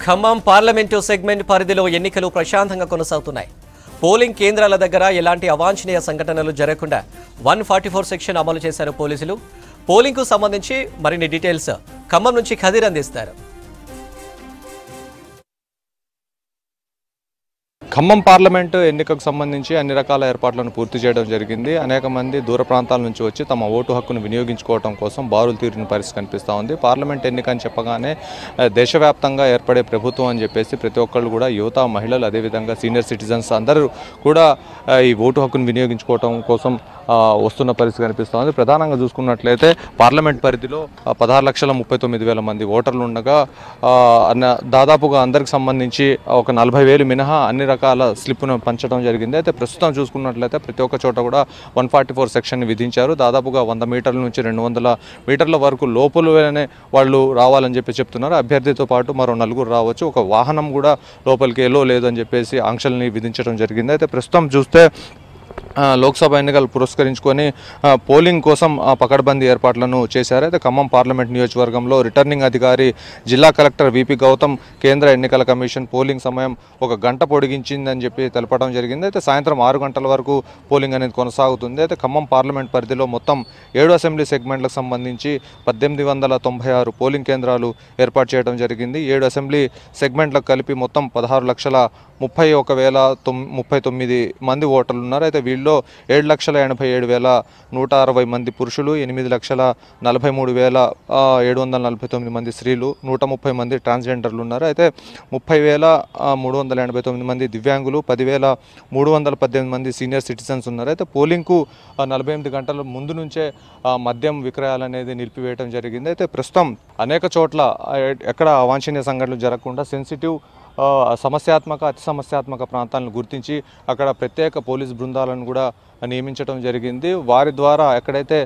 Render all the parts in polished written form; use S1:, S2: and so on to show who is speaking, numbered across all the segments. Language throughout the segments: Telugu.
S1: ఖమ్మం పార్లమెంటు సెగ్మెంట్ పరిధిలో ఎన్నికలు ప్రశాంతంగా కొనసాగుతున్నాయి. పోలింగ్ కేంద్రాల దగ్గర ఎలాంటి అవాంఛనీయ సంఘటనలు జరగకుండా 144 సెక్షన్ అమలు చేశారు పోలీసులు. పోలింగ్కు సంబంధించి మరిన్ని డీటెయిల్స్ ఖమ్మం నుంచి ఖదీర్ అందిస్తారు.
S2: ఖమ్మం పార్లమెంటు ఎన్నికకు సంబంధించి అన్ని రకాల ఏర్పాట్లను పూర్తి చేయడం జరిగింది. అనేక మంది దూర ప్రాంతాల నుంచి వచ్చి తమ ఓటు హక్కును వినియోగించుకోవడం కోసం బారులు తీరిన పరిస్థితి కనిపిస్తూ ఉంది. పార్లమెంట్ ఎన్నిక అని చెప్పగానే దేశవ్యాప్తంగా ఏర్పడే ప్రభుత్వం అని చెప్పేసి ప్రతి ఒక్కళ్ళు కూడా యువత, మహిళలు, అదేవిధంగా సీనియర్ సిటిజన్స్ అందరూ కూడా ఈ ఓటు హక్కును వినియోగించుకోవడం కోసం వస్తున్న పరిస్థితి కనిపిస్తూ ఉంది. ప్రధానంగా చూసుకున్నట్లయితే పార్లమెంట్ పరిధిలో 16,39,000 మంది ఓటర్లు ఉండగా దాదాపుగా అందరికి సంబంధించి ఒక 40,000 మినహా అన్ని రకాల స్లిప్ను పంచడం జరిగింది. అయితే ప్రస్తుతం చూసుకున్నట్లయితే ప్రతి ఒక్క చోట కూడా 144 సెక్షన్ విధించారు. దాదాపుగా 100 మీటర్ల నుంచి 200 మీటర్ల వరకు లోపలనే వాళ్ళు రావాలని చెప్తున్నారు. అభ్యర్థితో పాటు మరో 4 రావచ్చు. ఒక వాహనం కూడా లోపలికి ఎలో లేదు అని చెప్పేసి ఆంక్షల్ని విధించడం జరిగింది. అయితే ప్రస్తుతం చూస్తే లోక్సభ ఎన్నికలు పురస్కరించుకొని పోలింగ్ కోసం పకడ్బందీ ఏర్పాట్లను చేశారు. అయితే ఖమ్మం పార్లమెంట్ నియోజకవర్గంలో రిటర్నింగ్ అధికారి జిల్లా కలెక్టర్ విపి గౌతమ్ కేంద్ర ఎన్నికల కమిషన్ పోలింగ్ సమయం 1 గంట పొడిగించిందని తెలపడం జరిగింది. అయితే సాయంత్రం 6 గంటల వరకు పోలింగ్ అనేది కొనసాగుతుంది. అయితే ఖమ్మం పార్లమెంట్ పరిధిలో మొత్తం 7 అసెంబ్లీ సెగ్మెంట్లకు సంబంధించి 1896 పోలింగ్ కేంద్రాలు ఏర్పాటు చేయడం జరిగింది. 7 అసెంబ్లీ సెగ్మెంట్లకు కలిపి మొత్తం 16,31,039 మంది ఓటర్లు ఉన్నారు. అయితే వీళ్ళలో 7,87,160 మంది పురుషులు, 8,43,749 మంది స్త్రీలు, 130 మంది ట్రాన్స్జెండర్లు ఉన్నారు. అయితే 30,389 మంది దివ్యాంగులు, 10,318 మంది సీనియర్ సిటిజన్స్ ఉన్నారు. అయితే పోలింగ్కు 48 గంటల ముందు నుంచే మద్యం విక్రయాలు అనేది నిలిపివేయడం జరిగింది. అయితే ప్రస్తుతం అనేక చోట్ల ఎక్కడ అవాంఛనీయ సంఘటనలు జరగకుండా సెన్సిటివ్ సమస్యాత్మక, అతి సమస్యాత్మక ప్రాంతాలను గుర్తించి అక్కడ ప్రత్యేక పోలీస్ బృందాలను కూడా నియమించడం జరిగింది. వారి ద్వారా ఎక్కడైతే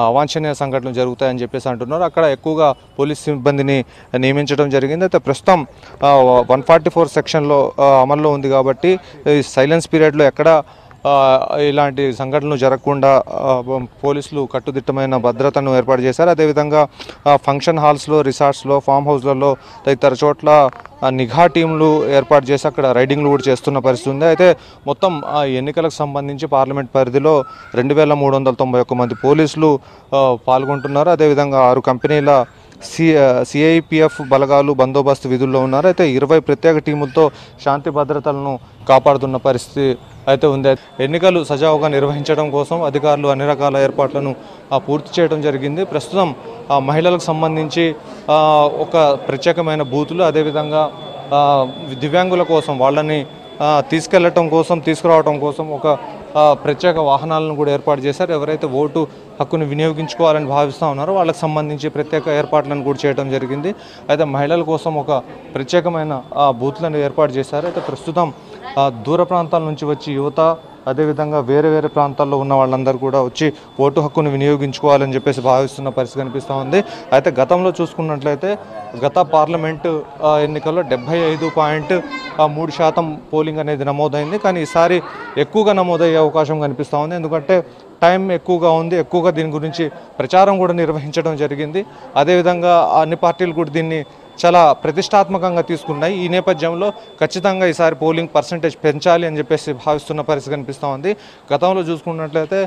S2: అవాంఛనీయ సంఘటనలు జరుగుతాయని చెప్పేసి అంటున్నారు అక్కడ ఎక్కువగా పోలీస్ సిబ్బందిని నియమించడం జరిగింది. అయితే ప్రస్తుతం 144 సెక్షన్లో అమల్లో ఉంది కాబట్టి సైలెన్స్ పీరియడ్లో ఎక్కడ ఇలాంటి సంఘటనలు జరగకుండా పోలీసులు కట్టుదిట్టమైన భద్రతను ఏర్పాటు చేశారు. అదేవిధంగా ఫంక్షన్ హాల్స్లో, రిసార్ట్స్లో, ఫామ్ హౌస్లలో తదితర చోట్ల నిఘా టీంలు ఏర్పాటు చేసి అక్కడ రైడింగ్లు కూడా చేస్తున్న పరిస్థితి ఉంది. అయితే మొత్తం ఎన్నికలకు సంబంధించి పార్లమెంట్ పరిధిలో 2,391 మంది పోలీసులు పాల్గొంటున్నారు. అదేవిధంగా 6 కంపెనీల సిఐపిఎఫ్ బలగాలు బందోబస్తు విధుల్లో ఉన్నారు. అయితే 20 ప్రత్యేక టీములతో శాంతి భద్రతలను కాపాడుతున్న పరిస్థితి అయితే ఉంది. ఎన్నికలు సజావుగా నిర్వహించడం కోసం అధికారులు అన్ని రకాల ఏర్పాట్లను పూర్తి చేయడం జరిగింది. ప్రస్తుతం మహిళలకు సంబంధించి ఒక ప్రత్యేకమైన బూతులు, అదేవిధంగా దివ్యాంగుల కోసం వాళ్ళని తీసుకురావడం కోసం ఒక ప్రత్యేక వాహనాలను కూడా ఏర్పాటు చేశారు. ఎవరైతే ఓటు హక్కును వినియోగించుకోవాలని భావిస్తూ ఉన్నారో వాళ్ళకి సంబంధించి ప్రత్యేక ఏర్పాట్లను కూడా చేయడం జరిగింది. అయితే మహిళల కోసం ఒక ప్రత్యేకమైన బూత్లను ఏర్పాటు చేశారు. అయితే ప్రస్తుతం దూర ప్రాంతాల నుంచి వచ్చి యువత, అదేవిధంగా వేరే వేరే ప్రాంతాల్లో ఉన్న వాళ్ళందరూ కూడా వచ్చి ఓటు హక్కును వినియోగించుకోవాలని చెప్పేసి భావిస్తున్న పరిస్థితి కనిపిస్తూ ఉంది. అయితే గతంలో చూసుకున్నట్లయితే గత పార్లమెంటు ఎన్నికల్లో 75.3% పోలింగ్ అనేది నమోదైంది. కానీ ఈసారి ఎక్కువగా నమోదయ్యే అవకాశం కనిపిస్తూ ఉంది. ఎందుకంటే టైం ఎక్కువగా ఉంది, ఎక్కువగా దీని గురించి ప్రచారం కూడా నిర్వహించడం జరిగింది. అదేవిధంగా అన్ని పార్టీలు కూడా దీన్ని చాలా ప్రతిష్టాత్మకంగా తీసుకున్నాయి. ఈ నేపథ్యంలో ఖచ్చితంగా ఈసారి పోలింగ్ పర్సంటేజ్ పెంచాలి అని చెప్పేసి భావిస్తున్న పరిస్థితి కనిపిస్తూ ఉంది. గతంలో చూసుకున్నట్లయితే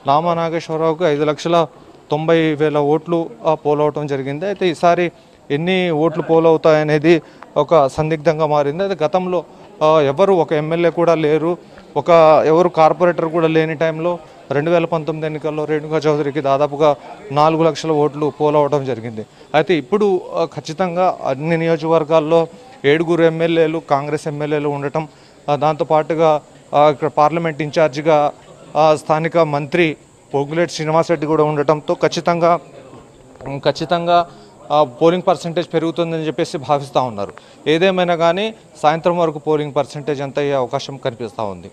S2: నామా నాగేశ్వరరావుకు 5,90,000 ఓట్లు పోలవటం జరిగింది. అయితే ఈసారి ఎన్ని ఓట్లు పోలవుతాయనేది ఒక సందిగ్ధంగా మారింది. అయితే గతంలో ఎవరు ఒక ఎమ్మెల్యే కూడా లేరు, ఎవరు కార్పొరేటర్ కూడా లేని టైంలో 2019 ఎన్నికల్లో రేణుకా చౌదరికి దాదాపుగా 4 లక్షల ఓట్లు పోలవడం జరిగింది. అయితే ఇప్పుడు ఖచ్చితంగా అన్ని నియోజకవర్గాల్లో 7 ఎమ్మెల్యేలు, కాంగ్రెస్ ఎమ్మెల్యేలు ఉండటం, దాంతోపాటుగా ఇక్కడ పార్లమెంట్ ఇన్ఛార్జిగా స్థానిక మంత్రి పొంగులేటి శ్రీనివాసరెడ్డి కూడా ఉండటంతో ఖచ్చితంగా పోలింగ్ పర్సంటేజ్ పెరుగుతుందని చెప్పేసి భావిస్తూ ఉన్నారు. ఏదేమైనా కానీ సాయంత్రం వరకు పోలింగ్ పర్సంటేజ్ ఎంత అయ్యే అవకాశం కనిపిస్తూ ఉంది.